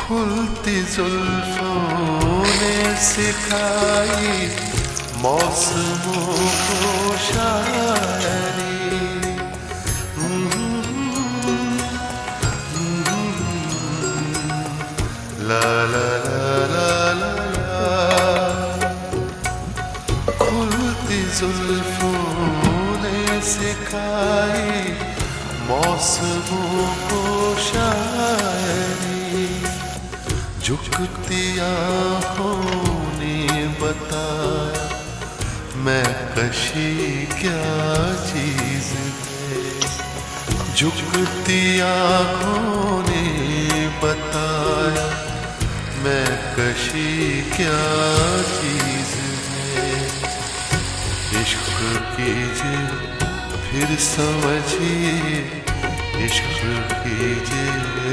खुलती जुल्फों ने सिखाई मौसमों को शायरी। ला ला ला ला ला ला। खुलती जुल्फों ने सिखाई मौसमों को शायरी। झुकती आँखों ने बताया मैं कशी क्या चीज है। झुकती आँखों ने बताया मैं कशी क्या चीज है। इश्क कीजिए फिर समझिए, इश्क कीजिए